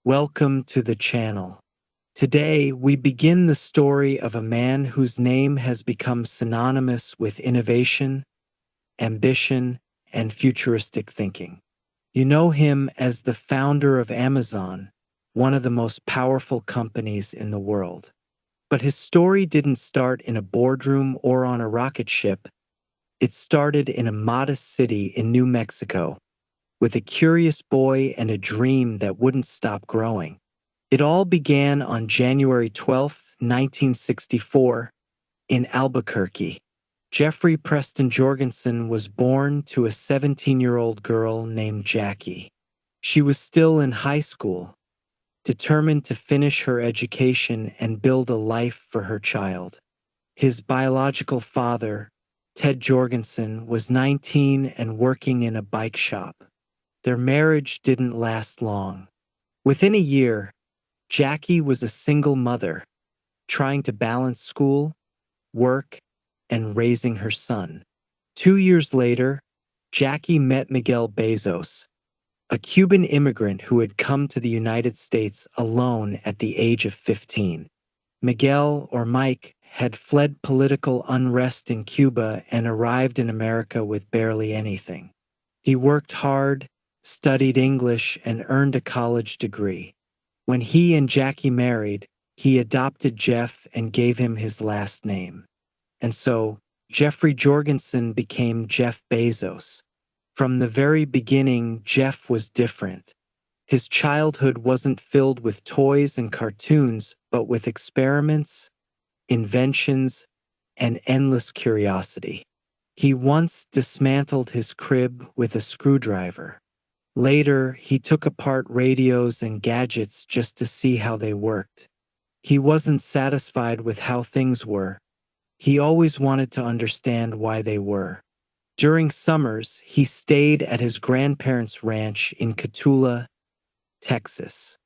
Welcome to the channel. Today, we begin the story of a man whose name has become synonymous with innovation, ambition, and futuristic thinking. You know him as the founder of Amazon, one of the most powerful companies in the world. But his story didn't start in a boardroom or on a rocket ship. It started in a modest city in New Mexico, with a curious boy and a dream that wouldn't stop growing. It all began on January 12th, 1964, in Albuquerque. Jeffrey Preston Jorgensen was born to a 17-year-old girl named Jackie. She was still in high school, determined to finish her education and build a life for her child. His biological father, Ted Jorgensen, was 19 and working in a bike shop. Their marriage didn't last long. Within a year, Jackie was a single mother, trying to balance school, work, and raising her son. 2 years later, Jackie met Miguel Bezos, a Cuban immigrant who had come to the United States alone at the age of 15. Miguel, or Mike, had fled political unrest in Cuba and arrived in America with barely anything. He worked hard, studied English, and earned a college degree. When he and Jackie married, he adopted Jeff and gave him his last name. And so, Jeffrey Jorgensen became Jeff Bezos. From the very beginning, Jeff was different. His childhood wasn't filled with toys and cartoons, but with experiments, inventions, and endless curiosity. He once dismantled his crib with a screwdriver. Later, he took apart radios and gadgets just to see how they worked. He wasn't satisfied with how things were. He always wanted to understand why they were. During summers, he stayed at his grandparents' ranch in Cotulla, Texas.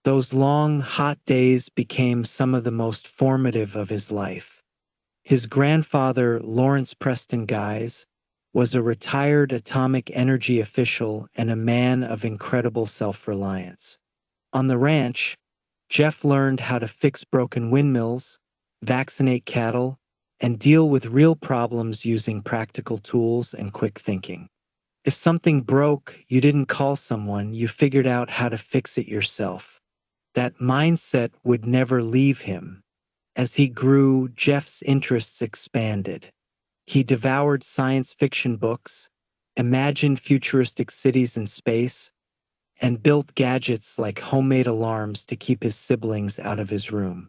Those long, hot days became some of the most formative of his life. His grandfather, Lawrence Preston Guise, was a retired atomic energy official and a man of incredible self-reliance. On the ranch, Jeff learned how to fix broken windmills, vaccinate cattle, and deal with real problems using practical tools and quick thinking. If something broke, you didn't call someone, you figured out how to fix it yourself. That mindset would never leave him. As he grew, Jeff's interests expanded. He devoured science fiction books, imagined futuristic cities in space, and built gadgets like homemade alarms to keep his siblings out of his room.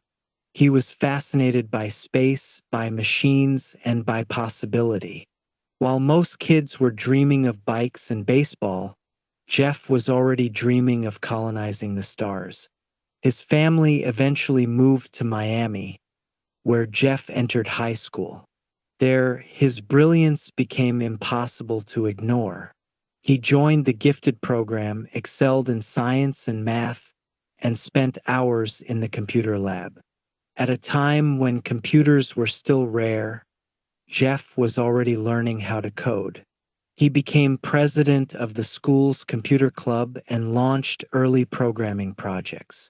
He was fascinated by space, by machines, and by possibility. While most kids were dreaming of bikes and baseball, Jeff was already dreaming of colonizing the stars. His family eventually moved to Miami, where Jeff entered high school. There, his brilliance became impossible to ignore. He joined the gifted program, excelled in science and math, and spent hours in the computer lab. At a time when computers were still rare, Jeff was already learning how to code. He became president of the school's computer club and launched early programming projects.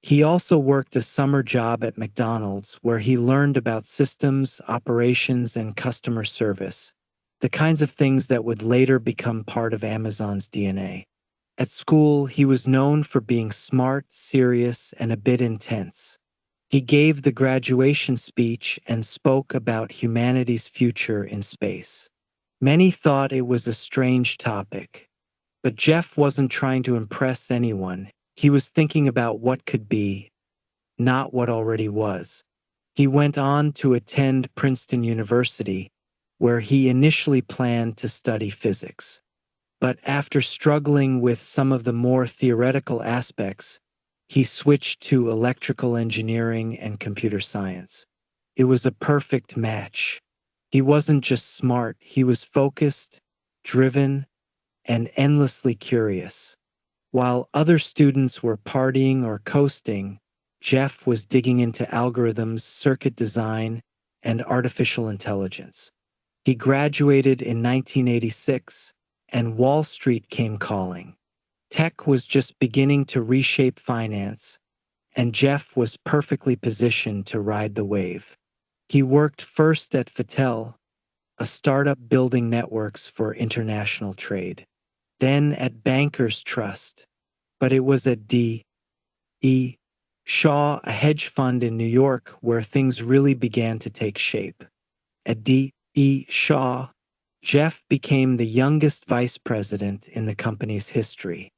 He also worked a summer job at McDonald's where he learned about systems, operations, and customer service, the kinds of things that would later become part of Amazon's DNA. At school, he was known for being smart, serious, and a bit intense. He gave the graduation speech and spoke about humanity's future in space. Many thought it was a strange topic, but Jeff wasn't trying to impress anyone. He was thinking about what could be, not what already was. He went on to attend Princeton University, where he initially planned to study physics. But after struggling with some of the more theoretical aspects, he switched to electrical engineering and computer science. It was a perfect match. He wasn't just smart, he was focused, driven, and endlessly curious. While other students were partying or coasting, Jeff was digging into algorithms, circuit design, and artificial intelligence. He graduated in 1986, and Wall Street came calling. Tech was just beginning to reshape finance, and Jeff was perfectly positioned to ride the wave. He worked first at Fattel, a startup building networks for international trade, then at Bankers Trust, but it was at D.E. Shaw, a hedge fund in New York, where things really began to take shape. At D.E. Shaw, Jeff became the youngest vice president in the company's history.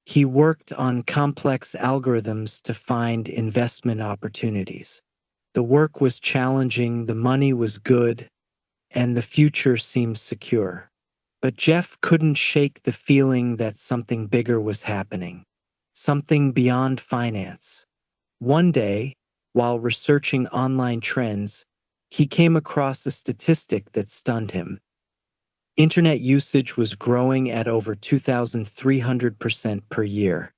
He worked on complex algorithms to find investment opportunities. The work was challenging, the money was good, and the future seemed secure. But Jeff couldn't shake the feeling that something bigger was happening, something beyond finance. One day, while researching online trends, he came across a statistic that stunned him. Internet usage was growing at over 2,300% per year.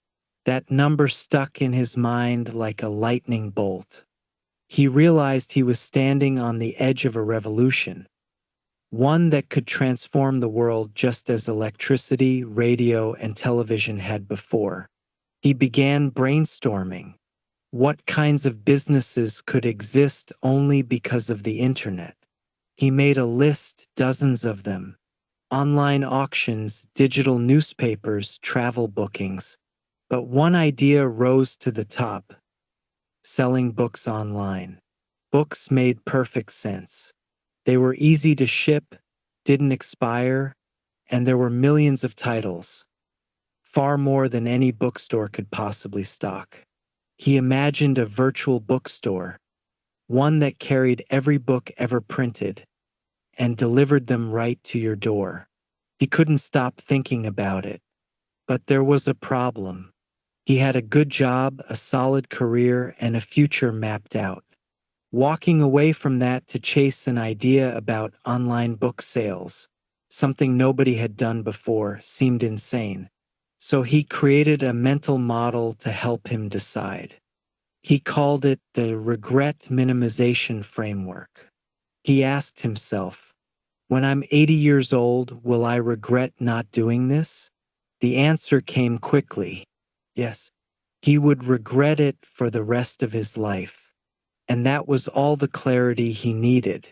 That number stuck in his mind like a lightning bolt. He realized he was standing on the edge of a revolution, one that could transform the world just as electricity, radio, and television had before. He began brainstorming. What kinds of businesses could exist only because of the internet? He made a list, dozens of them. Online auctions, digital newspapers, travel bookings. But one idea rose to the top: selling books online. Books made perfect sense. They were easy to ship, didn't expire, and there were millions of titles, far more than any bookstore could possibly stock. He imagined a virtual bookstore, one that carried every book ever printed and delivered them right to your door. He couldn't stop thinking about it. But there was a problem. He had a good job, a solid career, and a future mapped out. Walking away from that to chase an idea about online book sales, something nobody had done before, seemed insane. So he created a mental model to help him decide. He called it the regret minimization framework. He asked himself, when I'm 80 years old, will I regret not doing this? The answer came quickly. Yes, he would regret it for the rest of his life. And that was all the clarity he needed.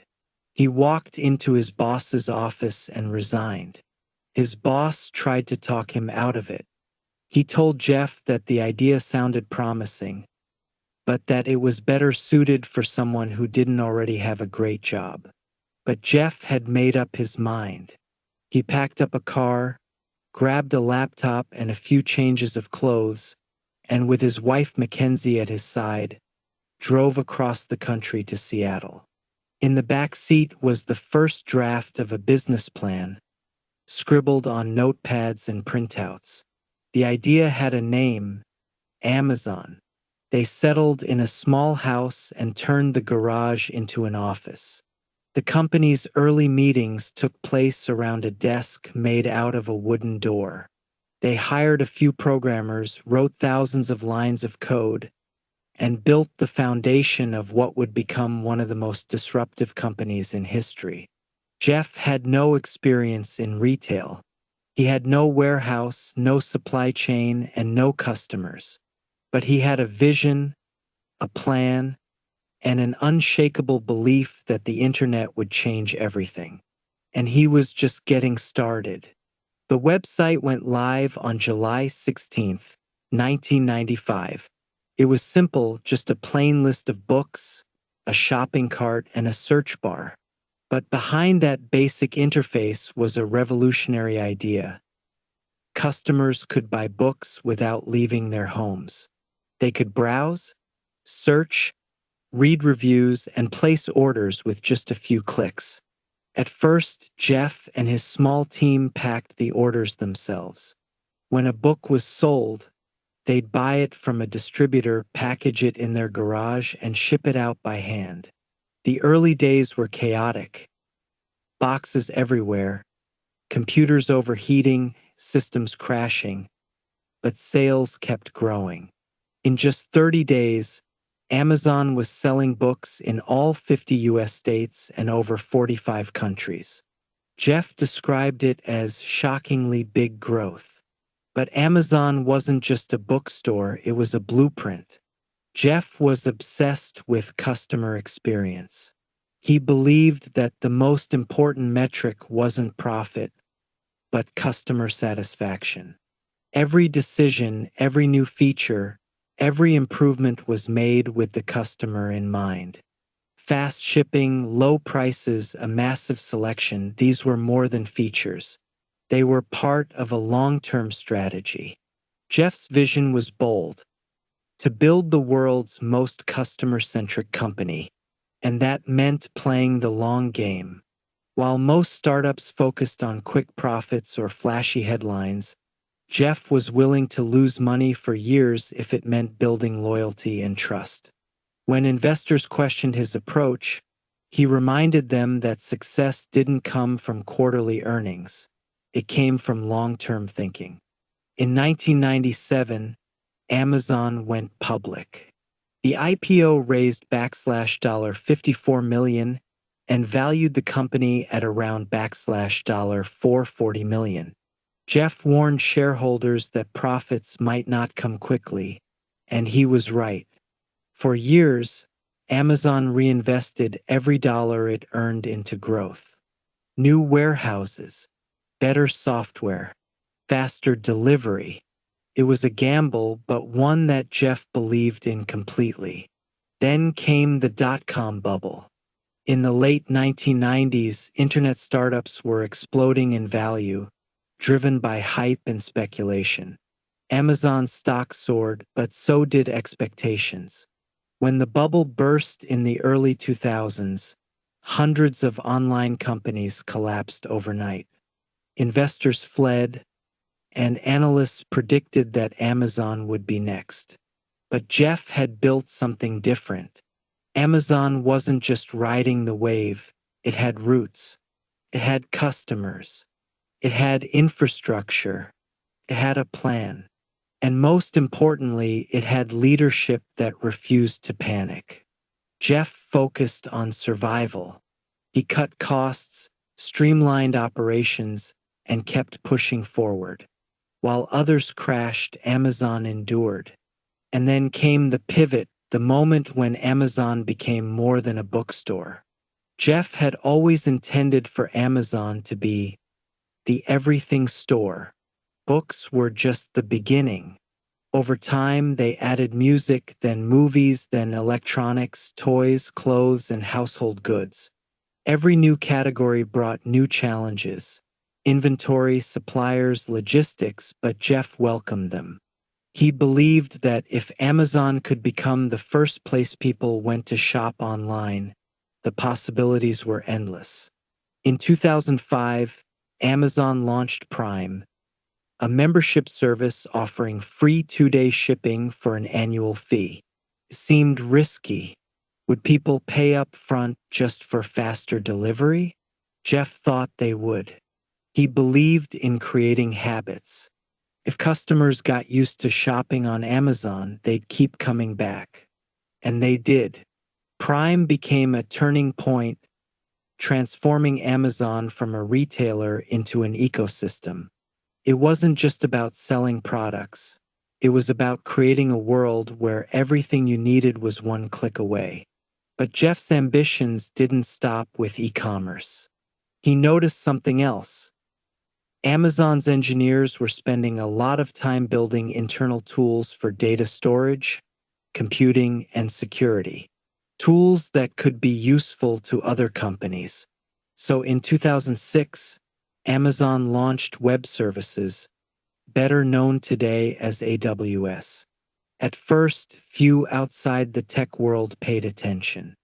He walked into his boss's office and resigned. His boss tried to talk him out of it. He told Jeff that the idea sounded promising, but that it was better suited for someone who didn't already have a great job. But Jeff had made up his mind. He packed up a car, grabbed a laptop and a few changes of clothes, and with his wife Mackenzie at his side, drove across the country to Seattle. In the back seat was the first draft of a business plan, scribbled on notepads and printouts. The idea had a name: Amazon. They settled in a small house and turned the garage into an office. The company's early meetings took place around a desk made out of a wooden door. They hired a few programmers, wrote thousands of lines of code, and built the foundation of what would become one of the most disruptive companies in history. Jeff had no experience in retail. He had no warehouse, no supply chain, and no customers. But he had a vision, a plan, and an unshakable belief that the internet would change everything. And he was just getting started. The website went live on July 16th, 1995. It was simple, just a plain list of books, a shopping cart, and a search bar. But behind that basic interface was a revolutionary idea. Customers could buy books without leaving their homes. They could browse, search, read reviews, and place orders with just a few clicks. At first, Jeff and his small team packed the orders themselves. When a book was sold, they'd buy it from a distributor, package it in their garage, and ship it out by hand. The early days were chaotic. Boxes everywhere, computers overheating, systems crashing, but sales kept growing. In just 30 days, Amazon was selling books in all 50 US states and over 45 countries. Jeff described it as shockingly big growth. But Amazon wasn't just a bookstore, it was a blueprint. Jeff was obsessed with customer experience. He believed that the most important metric wasn't profit, but customer satisfaction. Every decision, every new feature, every improvement was made with the customer in mind. Fast shipping, low prices, a massive selection, these were more than features. They were part of a long-term strategy. Jeff's vision was bold, to build the world's most customer-centric company, and that meant playing the long game. While most startups focused on quick profits or flashy headlines, Jeff was willing to lose money for years if it meant building loyalty and trust. When investors questioned his approach, he reminded them that success didn't come from quarterly earnings. It came from long-term thinking. In 1997, Amazon went public. The IPO raised $54 million and valued the company at around $440 million. Jeff warned shareholders that profits might not come quickly, and he was right. For years, Amazon reinvested every dollar it earned into growth. New warehouses, better software, faster delivery. It was a gamble, but one that Jeff believed in completely. Then came the dot-com bubble. In the late 1990s, internet startups were exploding in value, driven by hype and speculation. Amazon's stock soared, but so did expectations. When the bubble burst in the early 2000s, hundreds of online companies collapsed overnight. Investors fled, and analysts predicted that Amazon would be next. But Jeff had built something different. Amazon wasn't just riding the wave, it had roots. It had customers. It had infrastructure. It had a plan. And most importantly, it had leadership that refused to panic. Jeff focused on survival. He cut costs, streamlined operations, and kept pushing forward. While others crashed, Amazon endured. And then came the pivot, the moment when Amazon became more than a bookstore. Jeff had always intended for Amazon to be the everything store. Books were just the beginning. Over time, they added music, then movies, then electronics, toys, clothes, and household goods. Every new category brought new challenges. Inventory, suppliers, logistics, but Jeff welcomed them. He believed that if Amazon could become the first place people went to shop online, the possibilities were endless. In 2005, Amazon launched Prime, a membership service offering free 2-day shipping for an annual fee. It seemed risky. Would people pay up front just for faster delivery? Jeff thought they would. He believed in creating habits. If customers got used to shopping on Amazon, they'd keep coming back. And they did. Prime became a turning point, transforming Amazon from a retailer into an ecosystem. It wasn't just about selling products. It was about creating a world where everything you needed was one click away. But Jeff's ambitions didn't stop with e-commerce. He noticed something else. Amazon's engineers were spending a lot of time building internal tools for data storage, computing, and security. Tools that could be useful to other companies. So in 2006, Amazon launched Web Services, better known today as AWS. At first, few outside the tech world paid attention.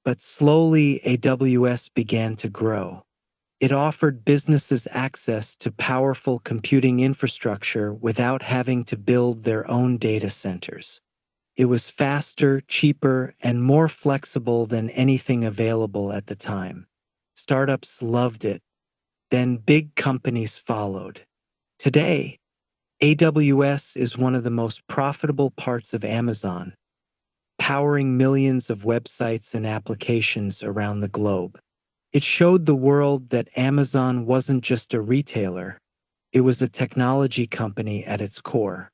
But slowly, AWS began to grow. It offered businesses access to powerful computing infrastructure without having to build their own data centers. It was faster, cheaper, and more flexible than anything available at the time. Startups loved it. Then big companies followed. Today, AWS is one of the most profitable parts of Amazon, powering millions of websites and applications around the globe. It showed the world that Amazon wasn't just a retailer, It was a technology company at its core.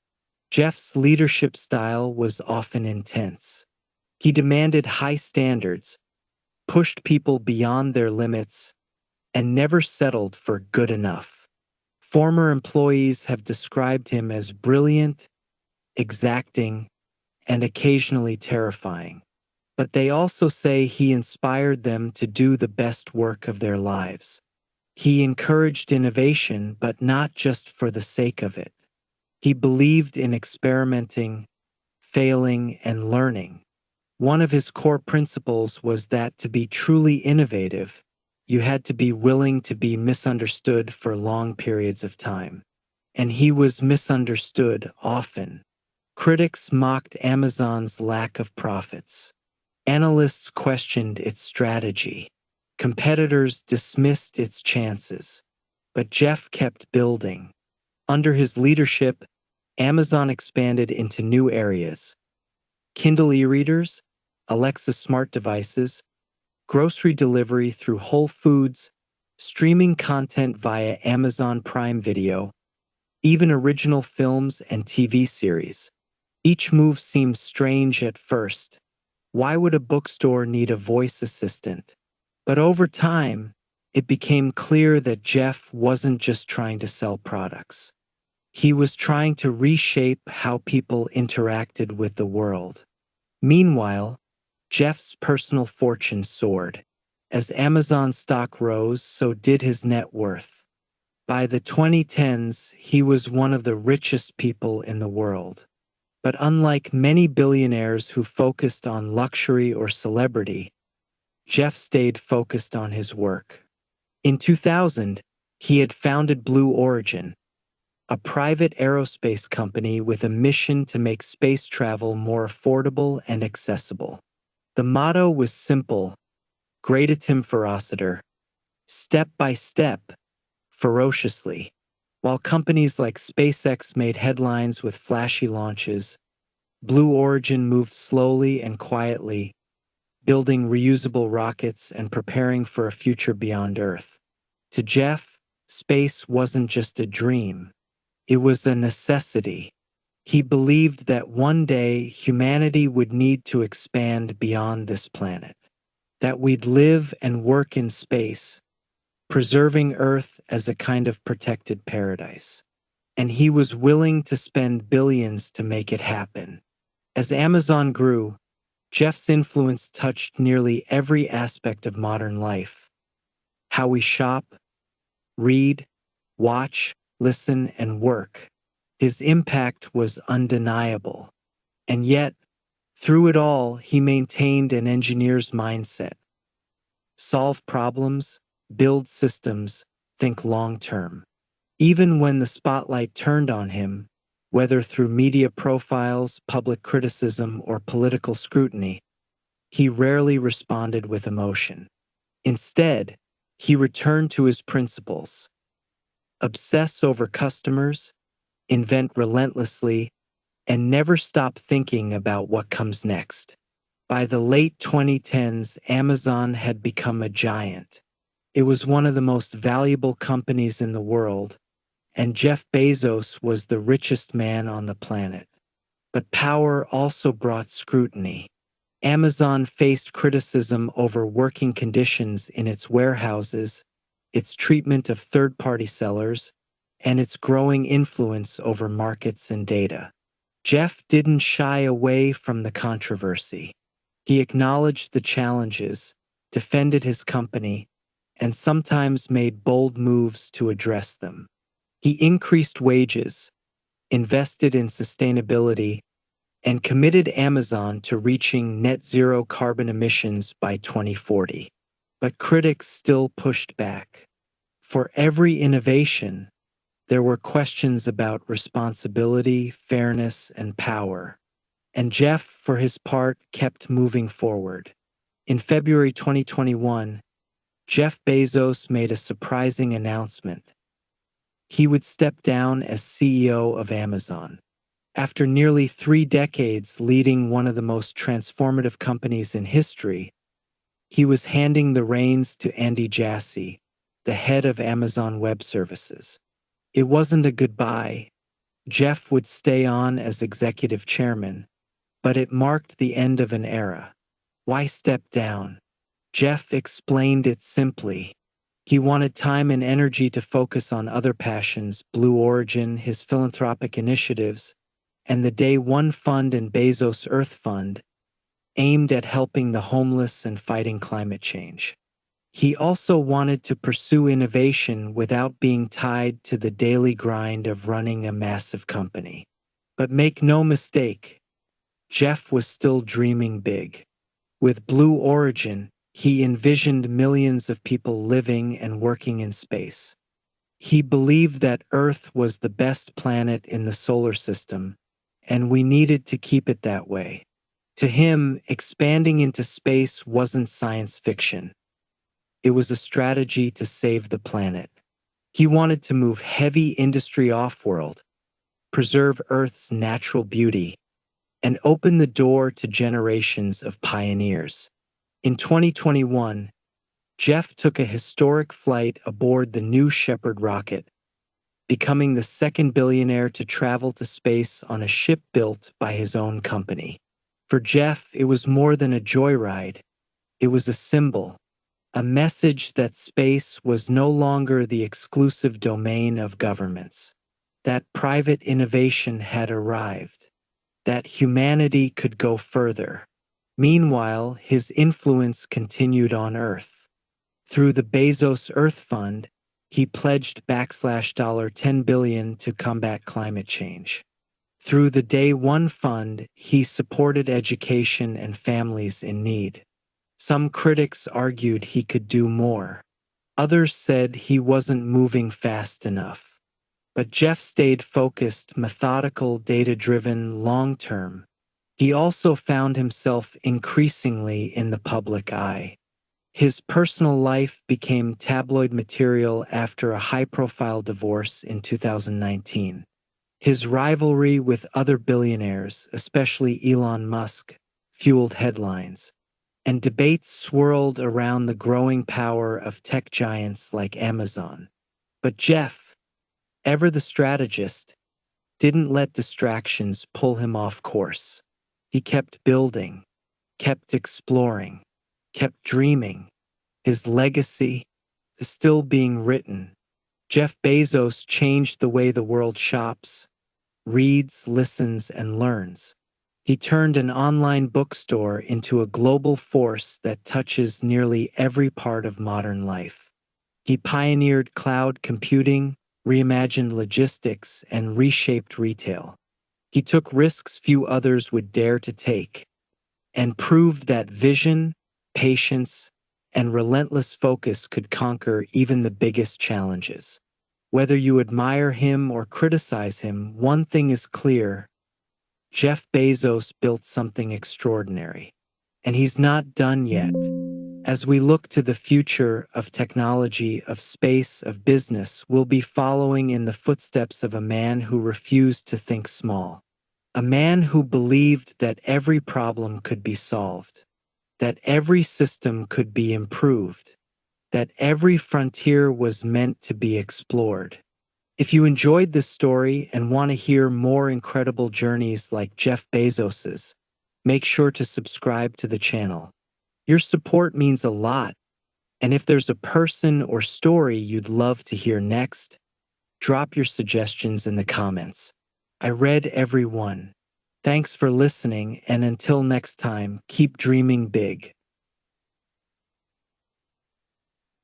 Jeff's leadership style was often intense. He demanded high standards, pushed people beyond their limits, and never settled for good enough. Former employees have described him as brilliant, exacting, and occasionally terrifying. But they also say he inspired them to do the best work of their lives. He encouraged innovation, but not just for the sake of it. He believed in experimenting, failing, and learning. One of his core principles was that to be truly innovative, you had to be willing to be misunderstood for long periods of time. And he was misunderstood often. Critics mocked Amazon's lack of profits. Analysts questioned its strategy. Competitors dismissed its chances. But Jeff kept building. Under his leadership, Amazon expanded into new areas: Kindle e-readers, Alexa smart devices, grocery delivery through Whole Foods, streaming content via Amazon Prime Video, even original films and TV series. Each move seemed strange at first. Why would a bookstore need a voice assistant? But over time, it became clear that Jeff wasn't just trying to sell products. He was trying to reshape how people interacted with the world. Meanwhile, Jeff's personal fortune soared. As Amazon stock rose, so did his net worth. By the 2010s, he was one of the richest people in the world. But unlike many billionaires who focused on luxury or celebrity, Jeff stayed focused on his work. In 2000, he had founded Blue Origin, a private aerospace company with a mission to make space travel more affordable and accessible. The motto was simple: gradatim ferociter, step by step, ferociously. While companies like SpaceX made headlines with flashy launches, Blue Origin moved slowly and quietly, building reusable rockets and preparing for a future beyond Earth. To Jeff, space wasn't just a dream. It was a necessity. He believed that one day humanity would need to expand beyond this planet, that we'd live and work in space, preserving Earth as a kind of protected paradise. And he was willing to spend billions to make it happen. As Amazon grew, Jeff's influence touched nearly every aspect of modern life: how we shop, read, watch, listen, and work. His impact was undeniable. And yet, through it all, he maintained an engineer's mindset: solve problems, build systems, think long-term. Even when the spotlight turned on him, whether through media profiles, public criticism, or political scrutiny, he rarely responded with emotion. Instead, he returned to his principles: obsess over customers, invent relentlessly, and never stop thinking about what comes next. By the late 2010s, Amazon had become a giant. It was one of the most valuable companies in the world, and Jeff Bezos was the richest man on the planet. But power also brought scrutiny. Amazon faced criticism over working conditions in its warehouses, its treatment of third-party sellers, and its growing influence over markets and data. Jeff didn't shy away from the controversy. He acknowledged the challenges, defended his company, and sometimes made bold moves to address them. He increased wages, invested in sustainability, and committed Amazon to reaching net zero carbon emissions by 2040. But critics still pushed back. For every innovation, there were questions about responsibility, fairness, and power. And Jeff, for his part, kept moving forward. In February 2021, Jeff Bezos made a surprising announcement. He would step down as CEO of Amazon. After nearly 3 decades leading one of the most transformative companies in history, he was handing the reins to Andy Jassy, the head of Amazon Web Services. It wasn't a goodbye. Jeff would stay on as executive chairman, but it marked the end of an era. Why step down? Jeff explained it simply. He wanted time and energy to focus on other passions, Blue Origin, his philanthropic initiatives, and the Day One Fund and Bezos Earth Fund, aimed at helping the homeless and fighting climate change. He also wanted to pursue innovation without being tied to the daily grind of running a massive company. But make no mistake, Jeff was still dreaming big. With Blue Origin, he envisioned millions of people living and working in space. He believed that Earth was the best planet in the solar system, and we needed to keep it that way. To him, expanding into space wasn't science fiction. It was a strategy to save the planet. He wanted to move heavy industry off-world, preserve Earth's natural beauty, and open the door to generations of pioneers. In 2021, Jeff took a historic flight aboard the New Shepard rocket, becoming the second billionaire to travel to space on a ship built by his own company. For Jeff, it was more than a joyride. It was a symbol, a message that space was no longer the exclusive domain of governments, that private innovation had arrived, that humanity could go further. Meanwhile, his influence continued on Earth. Through the Bezos Earth Fund, he pledged $10 billion to combat climate change. Through the Day One Fund, he supported education and families in need. Some critics argued he could do more. Others said he wasn't moving fast enough. But Jeff stayed focused, methodical, data-driven, long-term. He also found himself increasingly in the public eye. His personal life became tabloid material after a high-profile divorce in 2019. His rivalry with other billionaires, especially Elon Musk, fueled headlines, and debates swirled around the growing power of tech giants like Amazon. But Jeff, ever the strategist, didn't let distractions pull him off course. He kept building, kept exploring, kept dreaming. His legacy is still being written. Jeff Bezos changed the way the world shops, reads, listens, and learns. He turned an online bookstore into a global force that touches nearly every part of modern life. He pioneered cloud computing, reimagined logistics, and reshaped retail. He took risks few others would dare to take, and proved that vision, patience, and relentless focus could conquer even the biggest challenges. Whether you admire him or criticize him, one thing is clear: Jeff Bezos built something extraordinary. And he's not done yet. As we look to the future of technology, of space, of business, we'll be following in the footsteps of a man who refused to think small. A man who believed that every problem could be solved, that every system could be improved, that every frontier was meant to be explored. If you enjoyed this story and want to hear more incredible journeys like Jeff Bezos's, make sure to subscribe to the channel. Your support means a lot, and if there's a person or story you'd love to hear next, drop your suggestions in the comments. I read every one. Thanks for listening, and until next time, keep dreaming big.